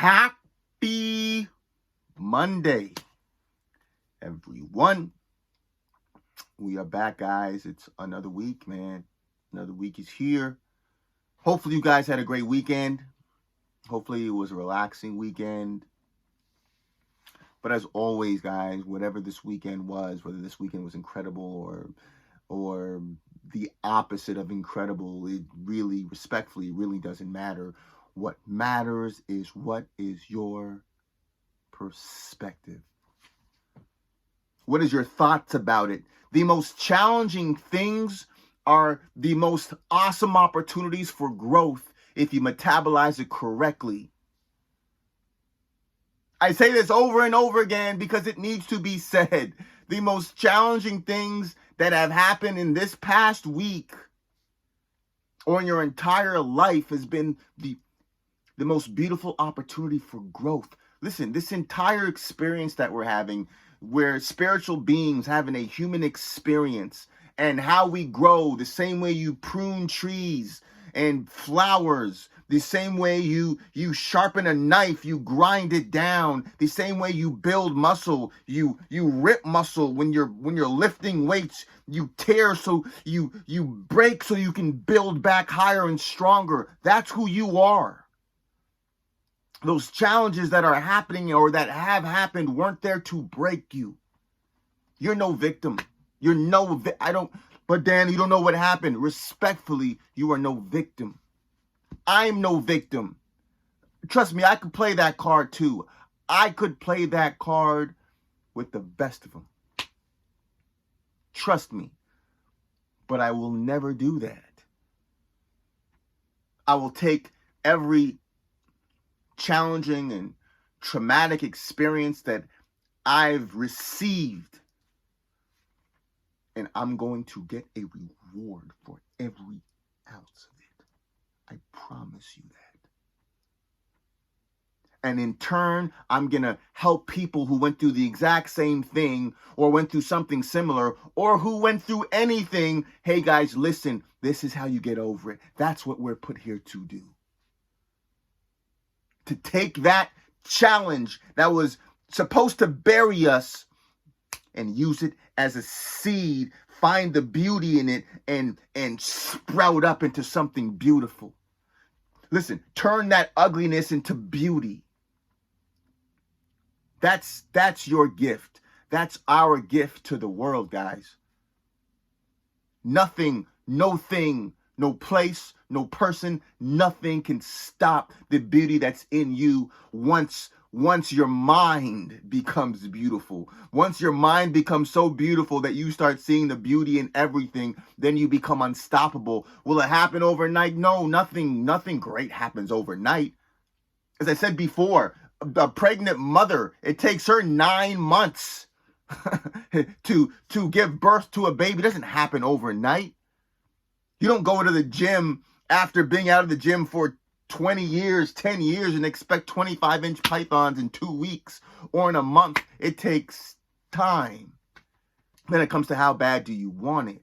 Happy Monday, everyone. We are back, guys. It's another week, man. Another week is here. Hopefully you guys had a great weekend. Hopefully it was a relaxing weekend. But as always, guys, whatever this weekend was, whether this weekend was incredible or the opposite of incredible, it really, respectfully, really doesn't matter. What matters is what is your perspective. What is your thoughts about it? The most challenging things are the most awesome opportunities for growth if you metabolize it correctly. I say this over and over again because it needs to be said. The most challenging things that have happened in this past week or in your entire life has been the most beautiful opportunity for growth. Listen, this entire experience that we're having, where spiritual beings having a human experience and how we grow, the same way you prune trees and flowers, the same way you sharpen a knife, you grind it down, the same way you build muscle, you rip muscle when you're lifting weights, you tear so you break so you can build back higher and stronger. That's who you are. Those challenges that are happening or that have happened weren't there to break you. You're no victim. But Dan, you don't know what happened. Respectfully, you are no victim. I'm no victim. Trust me, I could play that card too. I could play that card with the best of them. Trust me. But I will never do that. I will take every challenging and traumatic experience that I've received, and I'm going to get a reward for every ounce of it. I promise you that. And in turn, I'm going to help people who went through the exact same thing or went through something similar or who went through anything. Hey guys, listen, this is how you get over it. That's what we're put here to do. To take that challenge that was supposed to bury us and use it as a seed, find the beauty in it, and sprout up into something beautiful. Listen, turn that ugliness into beauty. That's your gift. That's our gift to the world, guys. Nothing, no thing, no place, no person, nothing can stop the beauty that's in you once your mind becomes beautiful. Once your mind becomes so beautiful that you start seeing the beauty in everything, then you become unstoppable. Will it happen overnight? No, nothing great happens overnight. As I said before, a pregnant mother, it takes her 9 months to give birth to a baby. It doesn't happen overnight. You don't go to the gym after being out of the gym for 20 years, 10 years, and expect 25-inch pythons in 2 weeks or in a month. It takes time. Then it comes to how bad do you want it?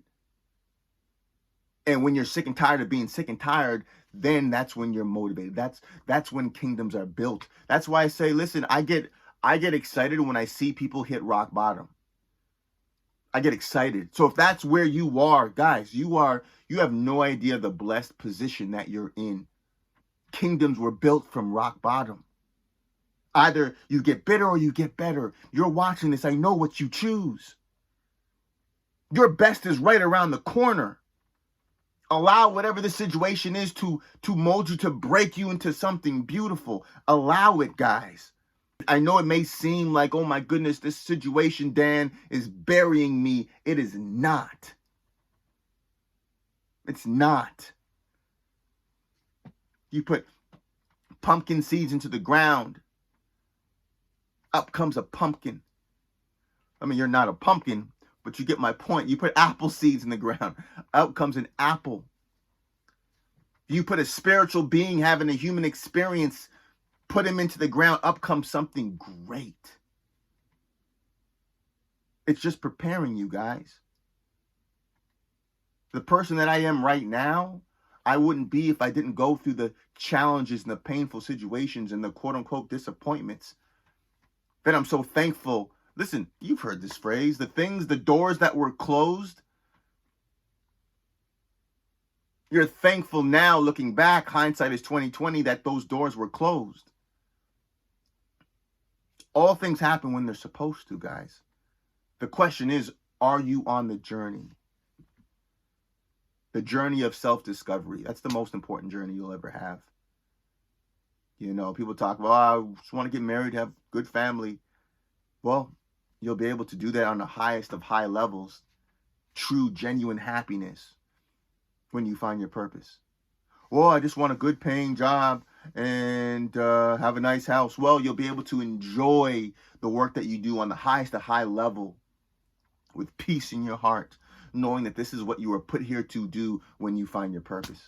And when you're sick and tired of being sick and tired, then that's when you're motivated. That's when kingdoms are built. That's why I say, listen, I get excited when I see people hit rock bottom. I get excited. So if that's where you are, guys, you have no idea the blessed position that you're in. Kingdoms were built from rock bottom. Either you get bitter or you get better. You're watching this. I know what you choose. Your best is right around the corner. Allow whatever the situation is to mold you, to break you into something beautiful. Allow it, guys. I know it may seem like, oh my goodness, this situation, Dan, is burying me. It is not. It's not. You put pumpkin seeds into the ground. Up comes a pumpkin. I mean, you're not a pumpkin, but you get my point. You put apple seeds in the ground. Out comes an apple. You put a spiritual being having a human experience, put him into the ground, up comes something great. It's just preparing you, guys. The person that I am right now, I wouldn't be if I didn't go through the challenges and the painful situations and the quote unquote disappointments. That I'm so thankful. Listen, you've heard this phrase, the doors that were closed. You're thankful now, looking back, hindsight is 2020, that those doors were closed. All things happen when they're supposed to, guys. The question is, are you on the journey? The journey of self-discovery. That's the most important journey you'll ever have. You know, people talk about, oh, I just want to get married, have a good family. Well, you'll be able to do that on the highest of high levels. True, genuine happiness when you find your purpose. Well, I just want a good paying job and have a nice house. Well, you'll be able to enjoy the work that you do on the highest of high level with peace in your heart, knowing that this is what you were put here to do when you find your purpose.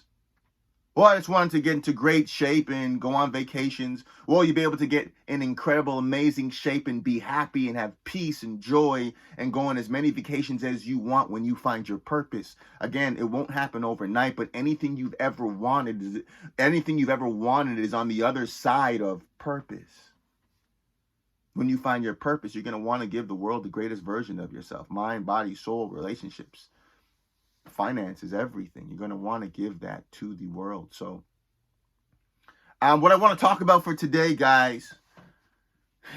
Well, I just wanted to get into great shape and go on vacations. Well, you'll be able to get in incredible, amazing shape and be happy and have peace and joy and go on as many vacations as you want when you find your purpose. Again, it won't happen overnight, but anything you've ever wanted is on the other side of purpose. When you find your purpose, you're going to want to give the world the greatest version of yourself. Mind, body, soul, relationships. Finances, everything. You're going to want to give that to the world. So what I want to talk about for today, guys,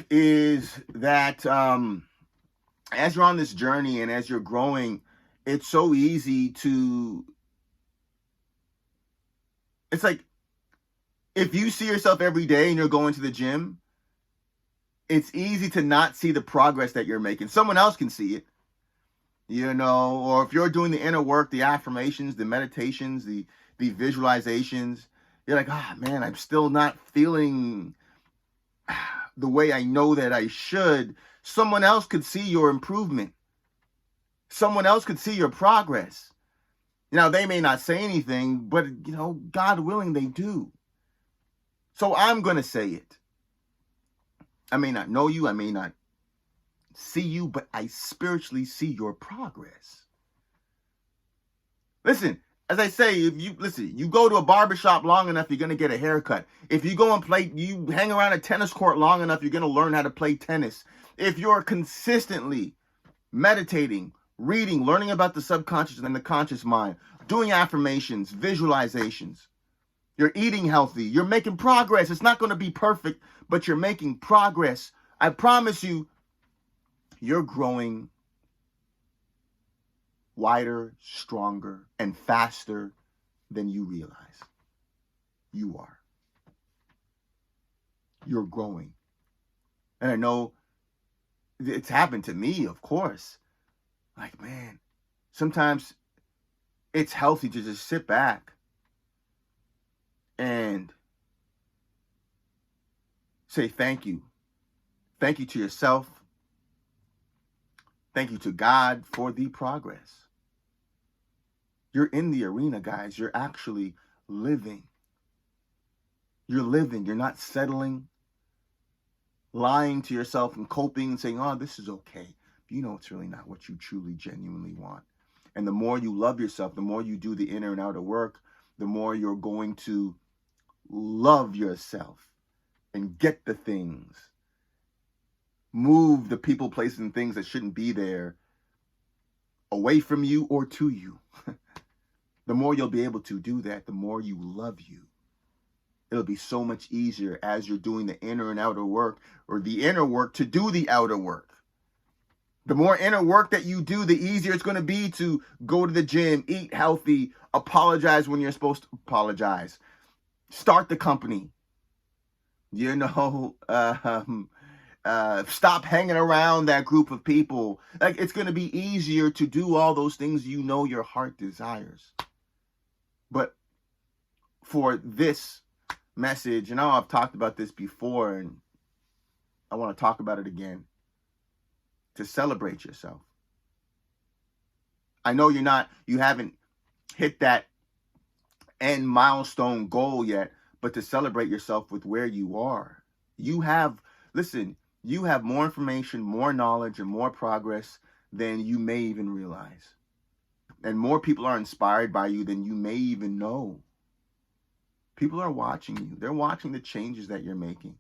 is that as you're on this journey and as you're growing, it's so easy to, it's like, if you see yourself every day and you're going to the gym, it's easy to not see the progress that you're making. Someone else can see it. You know, or if you're doing the inner work, the affirmations, the meditations, the visualizations, you're like, man, I'm still not feeling the way I know that I should. Someone else could see your improvement. Someone else could see your progress. Now, they may not say anything, but, you know, God willing, they do. So I'm going to say it. I may not know you. I may not see you, but I spiritually see your progress. Listen, as I say, you go to a barbershop long enough, you're going to get a haircut. If you go and you hang around a tennis court long enough, you're going to learn how to play tennis. If you're consistently meditating, reading, learning about the subconscious and the conscious mind, doing affirmations, visualizations, you're eating healthy, you're making progress. It's not going to be perfect, but you're making progress. I promise you, you're growing wider, stronger, and faster than you realize. You are. You're growing. And I know it's happened to me, of course. Like, man, sometimes it's healthy to just sit back and say thank you. Thank you to yourself. Thank you to God for the progress. You're in the arena, guys. You're actually living. You're living. You're not settling, lying to yourself and coping and saying, oh, this is okay. You know it's really not what you truly, genuinely want. And the more you love yourself, the more you do the inner and outer work, the more you're going to love yourself and get the things. Move the people, places, and things that shouldn't be there away from you or to you. The more you'll be able to do that, the more you love you. It'll be so much easier as you're doing the inner and outer work, or the inner work to do the outer work. The more inner work that you do, the easier it's going to be to go to the gym, eat healthy, apologize when you're supposed to apologize, start the company, you know, stop hanging around that group of people. Like, it's going to be easier to do all those things you know your heart desires. But for this message, and I've talked about this before, and I want to talk about it again, to celebrate yourself. I know you haven't hit that end milestone goal yet, but to celebrate yourself with where you are. You have more information, more knowledge, and more progress than you may even realize. And more people are inspired by you than you may even know. People are watching you. They're watching the changes that you're making.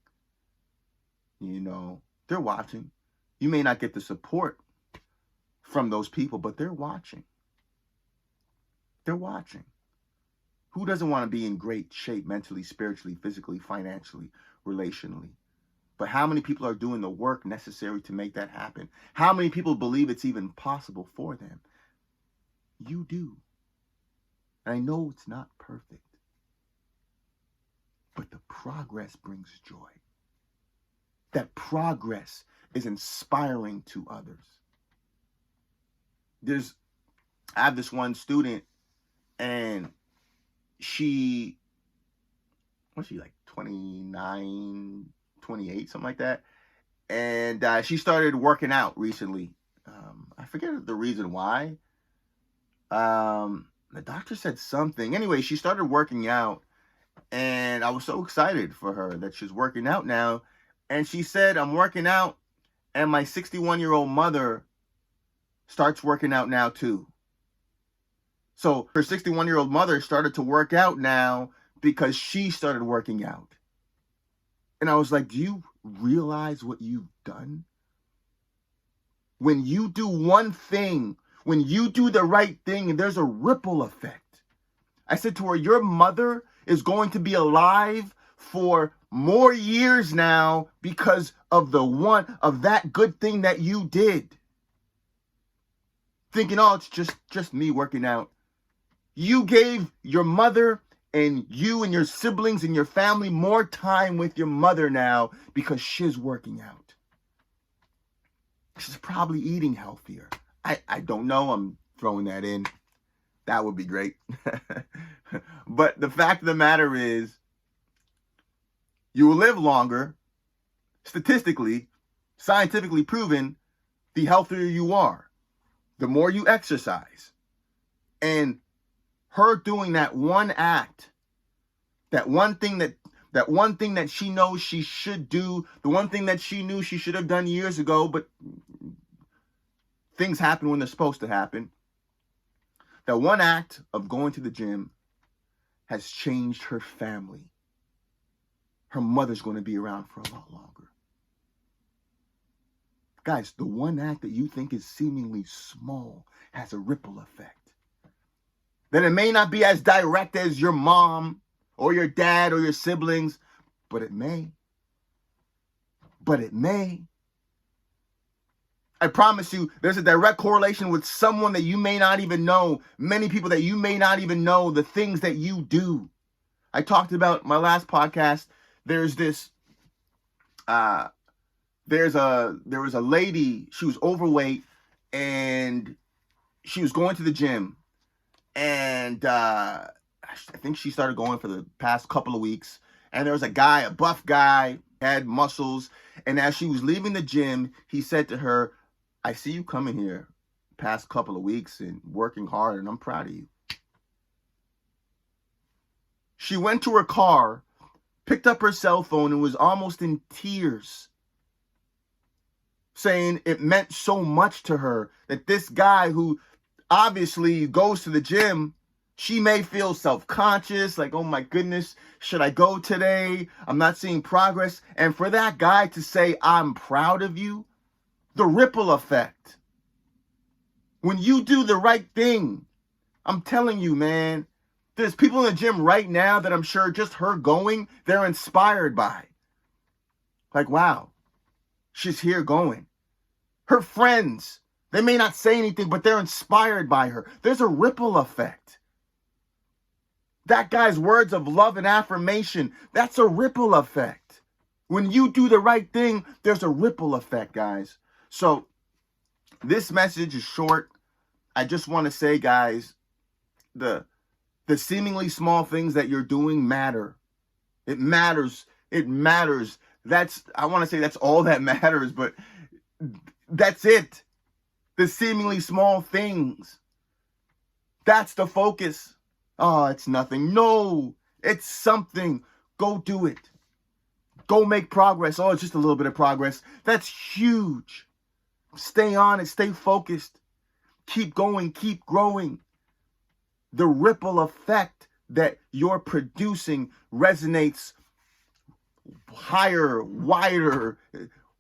You know, they're watching. You may not get the support from those people, but they're watching. They're watching. Who doesn't want to be in great shape mentally, spiritually, physically, financially, relationally? But how many people are doing the work necessary to make that happen? How many people believe it's even possible for them? You do. And I know it's not perfect, but the progress brings joy. That progress is inspiring to others. I have this one student, and what's she, like 29, 28, something like that. And she started working out recently. I forget the reason why. The doctor said something. Anyway, she started working out, and I was so excited for her that she's working out now. And she said, I'm working out, and my 61-year-old mother starts working out now too. So her 61-year-old mother started to work out now because she started working out. And I was like, do you realize what you've done? When you do one thing, when you do the right thing, and there's a ripple effect. I said to her, your mother is going to be alive for more years now because of that good thing that you did. Thinking, oh, it's just me working out. You gave your mother and you and your siblings and your family more time with your mother now because she's working out. She's probably eating healthier. I don't know. I'm throwing that in. That would be great. But the fact of the matter is, you will live longer, statistically, scientifically proven, the healthier you are, the more you exercise. And her doing that one act, that one thing that she knows she should do, the one thing that she knew she should have done years ago, but things happen when they're supposed to happen. That one act of going to the gym has changed her family. Her mother's going to be around for a lot longer. Guys, the one act that you think is seemingly small has a ripple effect. Then it may not be as direct as your mom or your dad or your siblings, but it may. But it may. I promise you, there's a direct correlation with someone that you may not even know, many people that you may not even know, the things that you do. I talked about my last podcast. There was a lady, she was overweight, and she was going to the gym. And I think she started going for the past couple of weeks. And there was a guy, a buff guy, had muscles. And as she was leaving the gym, he said to her, I see you coming here past couple of weeks and working hard, and I'm proud of you. She went to her car, picked up her cell phone, and was almost in tears, saying it meant so much to her that this guy who obviously goes to the gym, she may feel self-conscious, like, oh my goodness, should I go today? I'm not seeing progress. And for that guy to say, I'm proud of you, the ripple effect. When you do the right thing, I'm telling you, man, there's people in the gym right now that I'm sure just her going, they're inspired by. Like, wow, she's here going. Her friends, they may not say anything, but they're inspired by her. There's a ripple effect. That guy's words of love and affirmation, that's a ripple effect. When you do the right thing, there's a ripple effect, guys. So this message is short. I just want to say, guys, the seemingly small things that you're doing matter. It matters. It matters. I want to say that's all that matters, but that's it. The seemingly small things. That's the focus. Oh, it's nothing. No, it's something. Go do it. Go make progress. Oh, it's just a little bit of progress. That's huge. Stay on it. Stay focused. Keep going. Keep growing. The ripple effect that you're producing resonates higher, wider,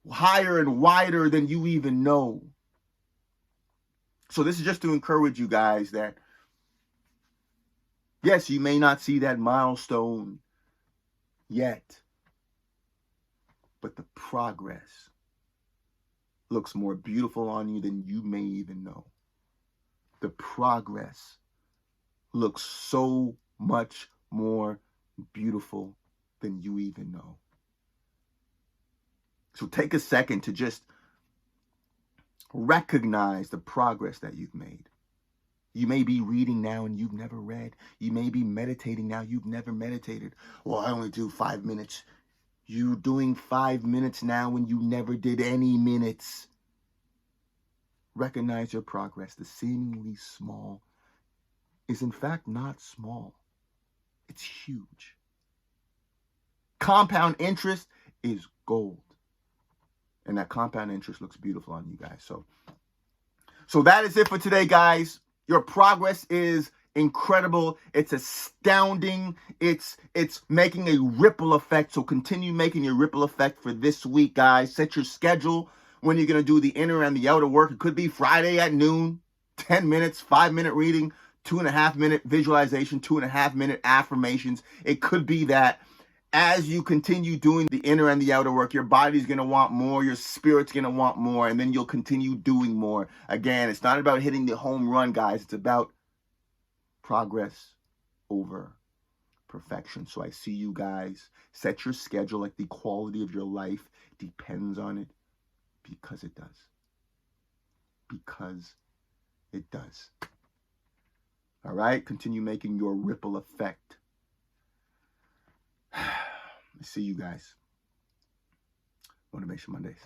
higher and wider than you even know. So this is just to encourage you guys that, yes, you may not see that milestone yet, but the progress looks more beautiful on you than you may even know. The progress looks so much more beautiful than you even know. So take a second to just recognize the progress that you've made. You may be reading now and you've never read. You may be meditating now, you've never meditated. Well, I only do 5 minutes. You doing 5 minutes now when you never did any minutes. Recognize your progress. The seemingly small is in fact not small. It's huge. Compound interest is gold. And that compound interest looks beautiful on you guys. So that is it for today, guys. Your progress is incredible. It's astounding. It's making a ripple effect. So continue making your ripple effect for this week, guys. Set your schedule when you're going to do the inner and the outer work. It could be Friday at noon, 10 minutes, 5-minute reading, 2.5-minute visualization, 2.5-minute affirmations. It could be that as you continue doing the inner and the outer work, your body's going to want more, your spirit's going to want more, and then you'll continue doing more. Again, it's not about hitting the home run, guys. It's about progress over perfection. So I see you guys. Set your schedule like the quality of your life depends on it, because it does. Because it does. All right? Continue making your ripple effect. See you guys. Motivation Mondays.